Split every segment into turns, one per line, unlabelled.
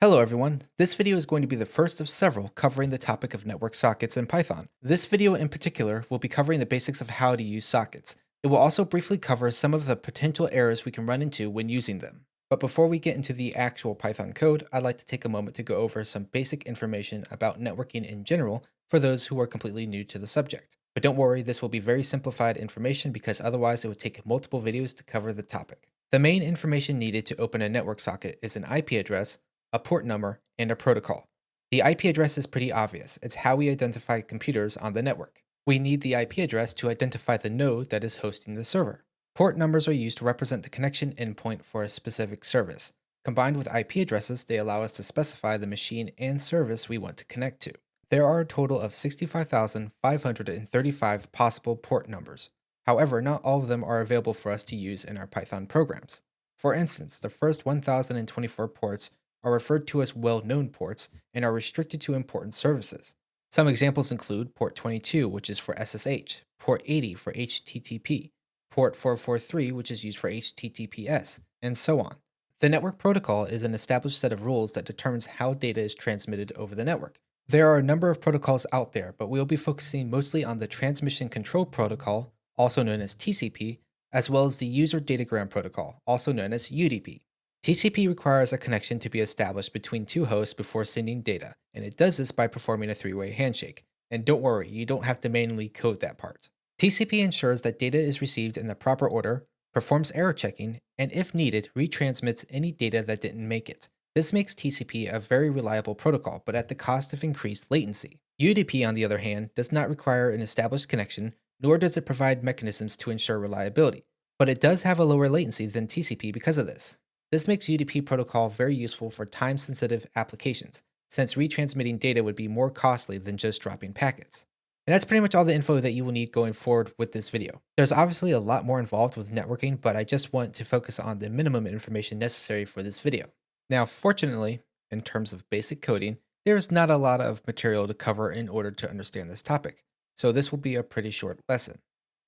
Hello everyone, this video is going to be the first of several covering the topic of network sockets in Python. This video in particular will be covering the basics of how to use sockets. It will also briefly cover some of the potential errors we can run into when using them. But before we get into the actual Python code, I'd like to take a moment to go over some basic information about networking in general for those who are completely new to the subject. But don't worry, this will be very simplified information because otherwise it would take multiple videos to cover the topic. The main information needed to open a network socket is an IP address, a port number, and a protocol. The IP address is pretty obvious. It's how we identify computers on the network. We need the IP address to identify the node that is hosting the server. Port numbers are used to represent the connection endpoint for a specific service. Combined with IP addresses, they allow us to specify the machine and service we want to connect to. There are a total of 65,535 possible port numbers. However, not all of them are available for us to use in our Python programs. For instance, the first 1,024 ports are referred to as well-known ports and are restricted to important services. Some examples include port 22, which is for SSH, port 80 for HTTP, port 443, which is used for HTTPS, and so on. The network protocol is an established set of rules that determines how data is transmitted over the network. There are a number of protocols out there, but we'll be focusing mostly on the Transmission Control Protocol, also known as TCP, as well as the User Datagram Protocol, also known as UDP. TCP requires a connection to be established between two hosts before sending data, and it does this by performing a three-way handshake. And don't worry, you don't have to manually code that part. TCP ensures that data is received in the proper order, performs error checking, and if needed, retransmits any data that didn't make it. This makes TCP a very reliable protocol, but at the cost of increased latency. UDP, on the other hand, does not require an established connection, nor does it provide mechanisms to ensure reliability. But it does have a lower latency than TCP because of this. This makes UDP protocol very useful for time-sensitive applications, since retransmitting data would be more costly than just dropping packets. And that's pretty much all the info that you will need going forward with this video. There's obviously a lot more involved with networking, but I just want to focus on the minimum information necessary for this video. Now, fortunately, in terms of basic coding, there's not a lot of material to cover in order to understand this topic, so this will be a pretty short lesson.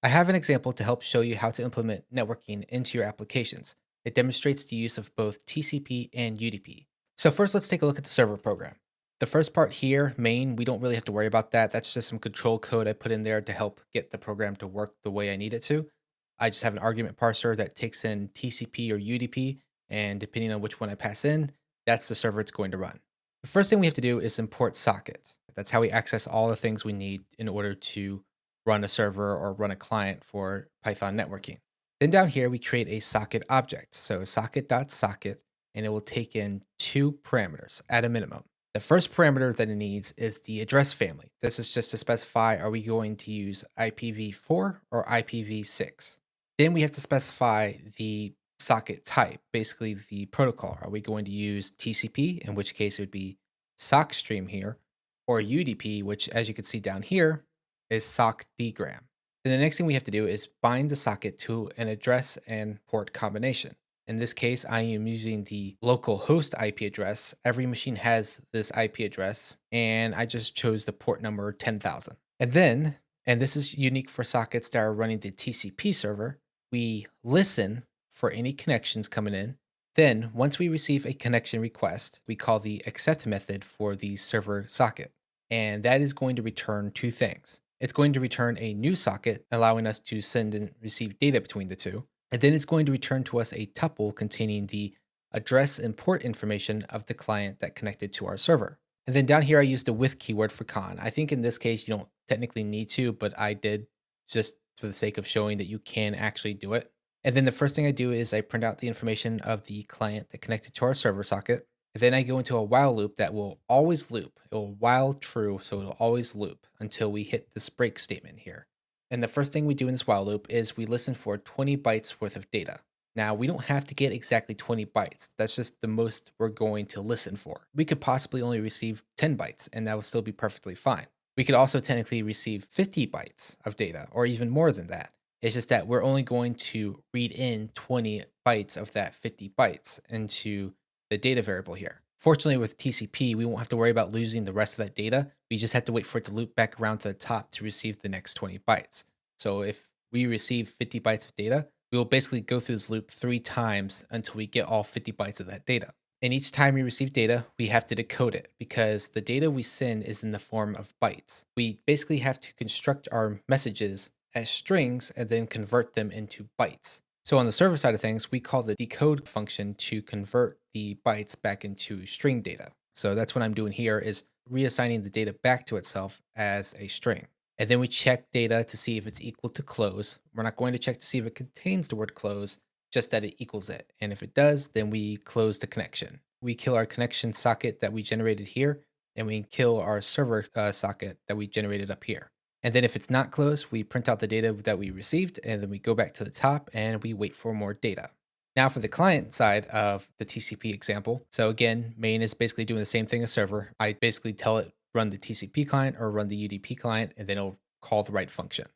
I have an example to help show you how to implement networking into your applications. It demonstrates the use of both TCP and UDP. So first, let's take a look at the server program. The first part here, main, we don't really have to worry about that. That's just some control code I put in there to help get the program to work the way I need it to. I just have an argument parser that takes in TCP or UDP, and depending on which one I pass in, that's the server it's going to run. The first thing we have to do is import sockets. That's how we access all the things we need in order to run a server or run a client for Python networking. Then down here, we create a socket object. So socket.socket, and it will take in two parameters at a minimum. The first parameter that it needs is the address family. This is just to specify, are we going to use IPv4 or IPv6? Then we have to specify the socket type, basically the protocol. Are we going to use TCP, in which case it would be sock stream here, or UDP, which as you can see down here is sock dgram. Then the next thing we have to do is bind the socket to an address and port combination. In this case, I am using the local host IP address. Every machine has this IP address, and I just chose the port number 10,000. And then, and this is unique for sockets that are running the TCP server, we listen for any connections coming in. Then, once we receive a connection request, we call the accept method for the server socket. And that is going to return two things. It's going to return a new socket, allowing us to send and receive data between the two. And then it's going to return to us a tuple containing the address and port information of the client that connected to our server. And then down here, I used the with keyword for con. I think in this case, you don't technically need to, but I did just for the sake of showing that you can actually do it. And then the first thing I do is I print out the information of the client that connected to our server socket. And then I go into a while loop that will always loop. It will while true, so it'll always loop until we hit this break statement here. And the first thing we do in this while loop is we listen for 20 bytes worth of data. Now, we don't have to get exactly 20 bytes. That's just the most we're going to listen for. We could possibly only receive 10 bytes, and that will still be perfectly fine. We could also technically receive 50 bytes of data, or even more than that. It's just that we're only going to read in 20 bytes of that 50 bytes into the data variable here. Fortunately, with TCP, we won't have to worry about losing the rest of that data. We just have to wait for it to loop back around to the top to receive the next 20 bytes. So if we receive 50 bytes of data, we will basically go through this loop 3 times until we get all 50 bytes of that data. And each time we receive data, we have to decode it because the data we send is in the form of bytes. We basically have to construct our messages as strings and then convert them into bytes. So on the server side of things, we call the decode function to convert the bytes back into string data. So that's what I'm doing here is reassigning the data back to itself as a string. And then we check data to see if it's equal to close. We're not going to check to see if it contains the word close, just that it equals it. And if it does, then we close the connection. We kill our connection socket that we generated here, and we kill our server socket that we generated up here. And then if it's not closed, we print out the data that we received, and then we go back to the top and we wait for more data. Now for the client side of the TCP example. So again, main is basically doing the same thing as server. I basically tell it run the TCP client or run the UDP client, and then it'll call the right function.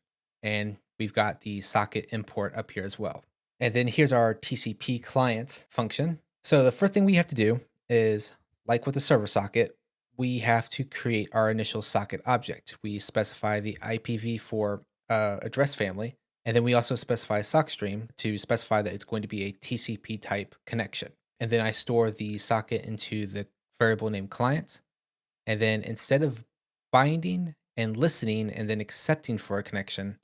And we've got the socket import up here as well. And then here's our TCP client function. So the first thing we have to do is, like with the server socket, we have to create our initial socket object. We specify the IPv4 address family, and then we also specify sock stream to specify that it's going to be a TCP type connection. And then I store the socket into the variable named client. And then instead of binding and listening and then accepting for a connection,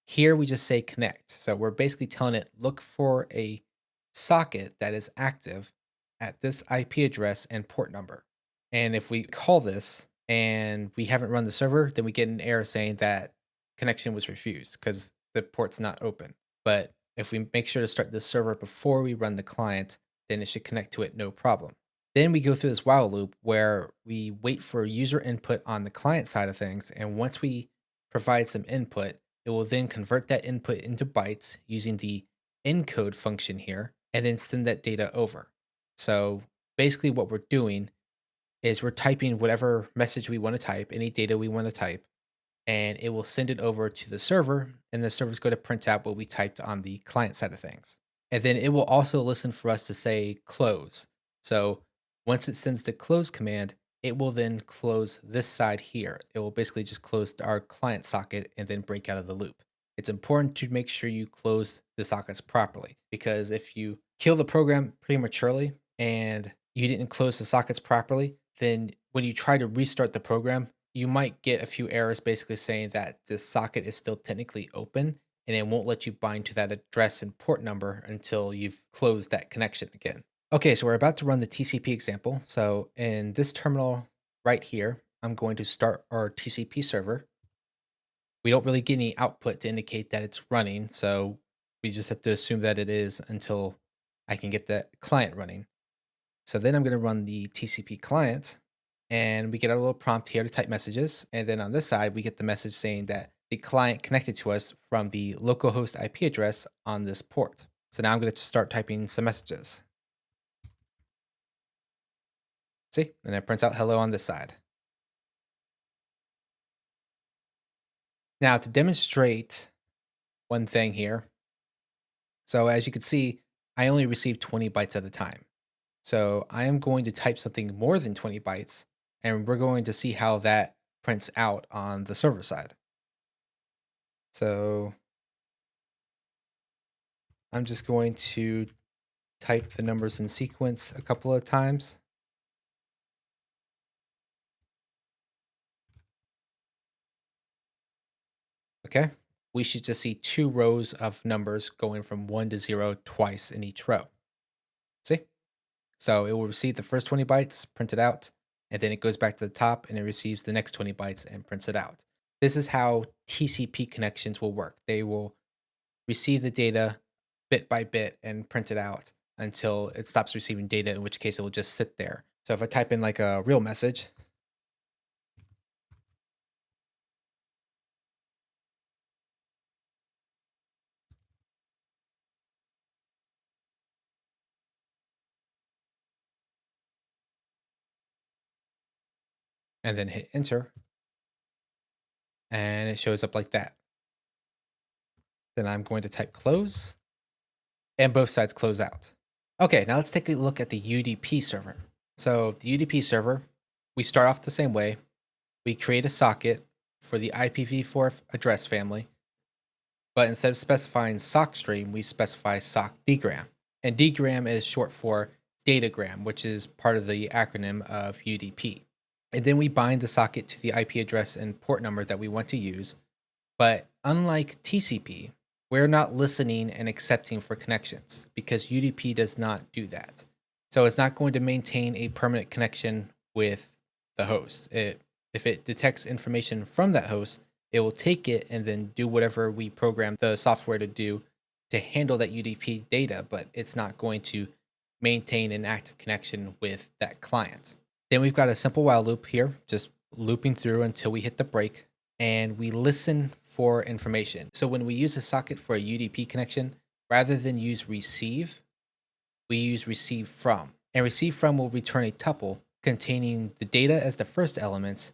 here we just say connect. So we're basically telling it look for a socket that is active at this IP address and port number. And if we call this and we haven't run the server, then we get an error saying that connection was refused because the port's not open. But if we make sure to start the server before we run the client, then it should connect to it no problem. Then we go through this while loop where we wait for user input on the client side of things. And once we provide some input, it will then convert that input into bytes using the encode function here and then send that data over. So basically, what we're doing is we're typing whatever message we want to type, any data we want to type, and it will send it over to the server, and the server's going to print out what we typed on the client side of things. And then it will also listen for us to say close. So once it sends the close command, it will then close this side here. It will basically just close our client socket and then break out of the loop. It's important to make sure you close the sockets properly because if you kill the program prematurely and you didn't close the sockets properly, then when you try to restart the program, you might get a few errors basically saying that the socket is still technically open and it won't let you bind to that address and port number until you've closed that connection again. Okay, so we're about to run the TCP example. So in this terminal right here, I'm going to start our TCP server. We don't really get any output to indicate that it's running, so we just have to assume that it is until I can get the client running. So then I'm going to run the TCP client, and we get a little prompt here to type messages. And then on this side, we get the message saying that the client connected to us from the localhost IP address on this port. So now I'm going to start typing some messages. See, and it prints out hello on this side. Now to demonstrate one thing here. So as you can see, I only receive 20 bytes at a time. So I am going to type something more than 20 bytes, and we're going to see how that prints out on the server side. So I'm just going to type the numbers in sequence a couple of times. Okay, we should just see 2 rows of numbers going from 1 to 0 twice in each row. See? So it will receive the first 20 bytes, print it out, and then it goes back to the top and it receives the next 20 bytes and prints it out. This is how TCP connections will work. They will receive the data bit by bit and print it out until it stops receiving data, in which case it will just sit there. So if I type in like a real message, and then hit enter, and it shows up like that. Then I'm going to type close, and both sides close out. Okay, now let's take a look at the UDP server. So the UDP server, we start off the same way. We create a socket for the IPv4 address family, but instead of specifying sock stream, we specify sock dgram. And dgram is short for datagram, which is part of the acronym of UDP. And then we bind the socket to the IP address and port number that we want to use. But unlike TCP, we're not listening and accepting for connections because UDP does not do that. So it's not going to maintain a permanent connection with the host. If it detects information from that host, it will take it and then do whatever we program the software to do to handle that UDP data, but it's not going to maintain an active connection with that client. Then we've got a simple while loop here, just looping through until we hit the break, and we listen for information. So when we use a socket for a UDP connection, rather than use receive, we use receive from. And receive from will return a tuple containing the data as the first element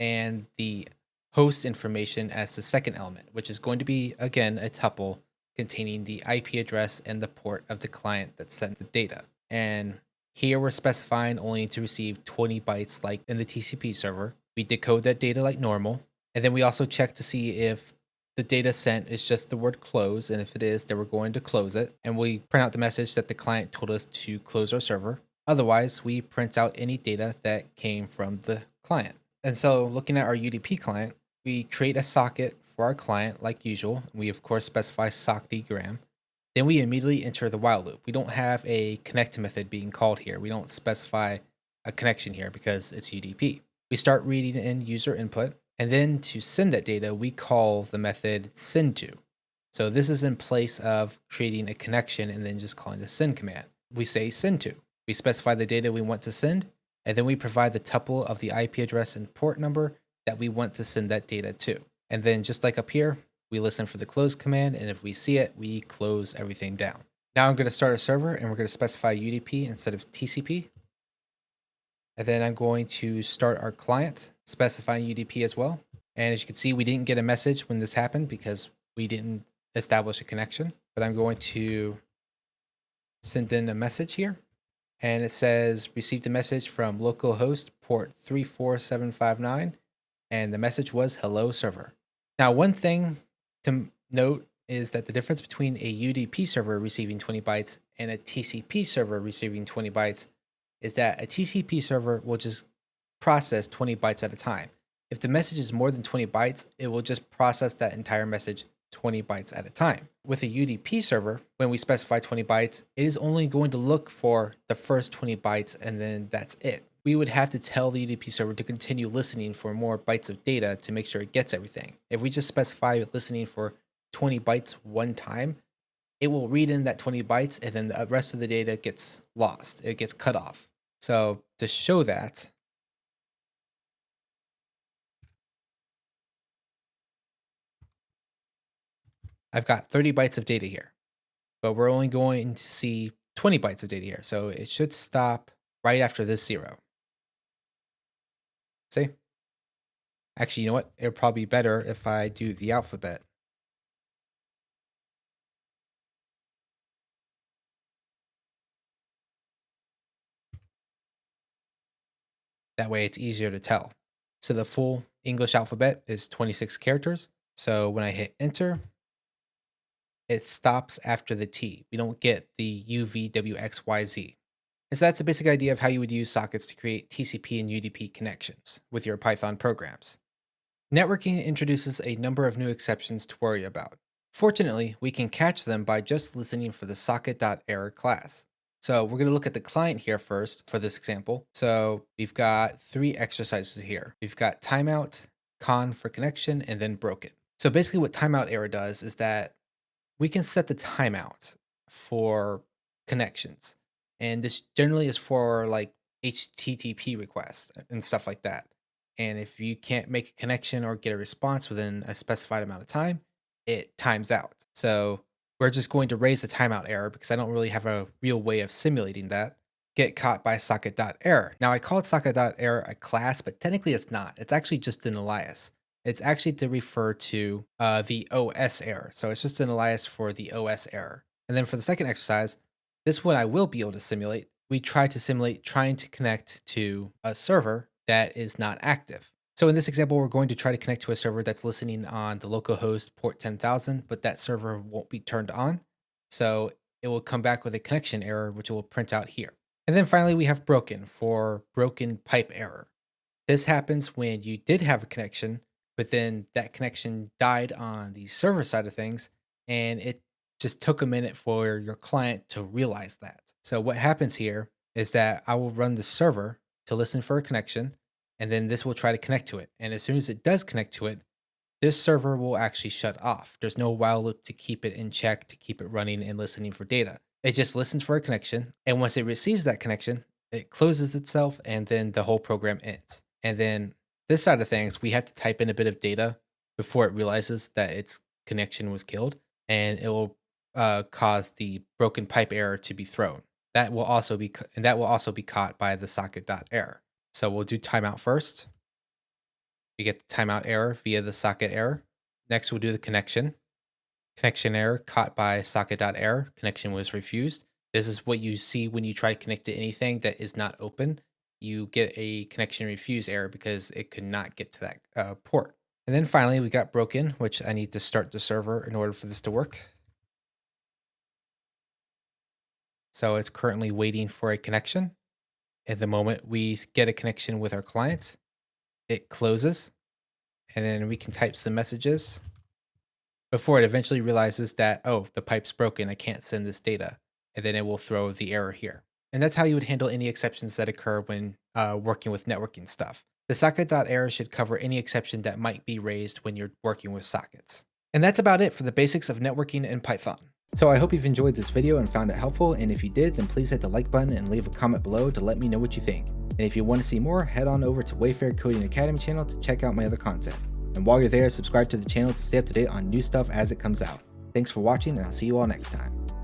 and the host information as the second element, which is going to be, again, a tuple containing the IP address and the port of the client that sent the data. And here we're specifying only to receive 20 bytes like in the TCP server. We decode that data like normal. And then we also check to see if the data sent is just the word close. And if it is, then we're going to close it. And we print out the message that the client told us to close our server. Otherwise, we print out any data that came from the client. And so looking at our UDP client, we create a socket for our client like usual. We of course specify sockdgram. Then we immediately enter the while loop. We don't have a connect method being called here. We don't specify a connection here because it's UDP. We start reading in user input, and then to send that data, we call the method sendTo. So this is in place of creating a connection and then just calling the send command. We say sendTo. We specify the data we want to send, and then we provide the tuple of the IP address and port number that we want to send that data to. And then just like up here, we listen for the close command, and if we see it, we close everything down. Now I'm going to start a server, and we're going to specify UDP instead of TCP. And then I'm going to start our client, specifying UDP as well. And as you can see, we didn't get a message when this happened because we didn't establish a connection. But I'm going to send in a message here. And it says, received a message from localhost port 34759. And the message was hello server. Now, one thing to note is that the difference between a UDP server receiving 20 bytes and a TCP server receiving 20 bytes is that a TCP server will just process 20 bytes at a time. If the message is more than 20 bytes, it will just process that entire message 20 bytes at a time. With a UDP server, when we specify 20 bytes, it is only going to look for the first 20 bytes and then that's it. We would have to tell the UDP server to continue listening for more bytes of data to make sure it gets everything. If we just specify listening for 20 bytes one time, it will read in that 20 bytes and then the rest of the data gets lost. It gets cut off. So to show that, I've got 30 bytes of data here, but we're only going to see 20 bytes of data here. So it should stop right after this 0. See? Actually, you know what? It would probably be better if I do the alphabet. That way it's easier to tell. So the full English alphabet is 26 characters. So when I hit enter, it stops after the T. We don't get the UVWXYZ. And so that's the basic idea of how you would use sockets to create TCP and UDP connections with your Python programs. Networking introduces a number of new exceptions to worry about. Fortunately, we can catch them by just listening for the socket.error class. So we're going to look at the client here first for this example. So we've got 3 exercises here. We've got timeout, con for connection, and then broken. So basically what timeout error does is that we can set the timeout for connections. And this generally is for like HTTP requests and stuff like that. And if you can't make a connection or get a response within a specified amount of time, it times out. So we're just going to raise the timeout error because I don't really have a real way of simulating that. Get caught by socket.error. Now I call it socket.error a class, but technically it's not. It's actually just an alias. It's actually to refer to the OS error. So it's just an alias for the OS error. And then for the second exercise, this one I will be able to simulate. We try to simulate trying to connect to a server that is not active. So in this example, we're going to try to connect to a server that's listening on the localhost port 10,000, but that server won't be turned on. So it will come back with a connection error, which it will print out here. And And then finally, we have broken for broken pipe error. This happens when you did have a connection, but then that connection died on the server side of things, and it just took a minute for your client to realize that. So, what happens here is that I will run the server to listen for a connection, and then this will try to connect to it. And as soon as it does connect to it, this server will actually shut off. There's no while loop to keep it in check, to keep it running and listening for data. It just listens for a connection. And once it receives that connection, it closes itself and then the whole program ends. And then this side of things, we have to type in a bit of data before it realizes that its connection was killed. And it will cause the broken pipe error to be thrown. That will also be and that will also be caught by the socket.error. So we'll do timeout first. We get the timeout error via the socket error. Next, we'll do the connection. Connection error caught by socket.error. Connection was refused. This is what you see when you try to connect to anything that is not open. You get a connection refuse error because it could not get to that port. And then finally, we got broken, which I need to start the server in order for this to work. So it's currently waiting for a connection. At the moment we get a connection with our client, it closes, and then we can type some messages before it eventually realizes that, oh, the pipe's broken, I can't send this data. And then it will throw the error here. And that's how you would handle any exceptions that occur when working with networking stuff. The socket.error should cover any exception that might be raised when you're working with sockets. And that's about it for the basics of networking in Python. So I hope you've enjoyed this video and found it helpful, and if you did, then please hit the like button and leave a comment below to let me know what you think. And if you want to see more, head on over to Wayfair Coding Academy channel to check out my other content. And while you're there, subscribe to the channel to stay up to date on new stuff as it comes out. Thanks for watching, and I'll see you all next time.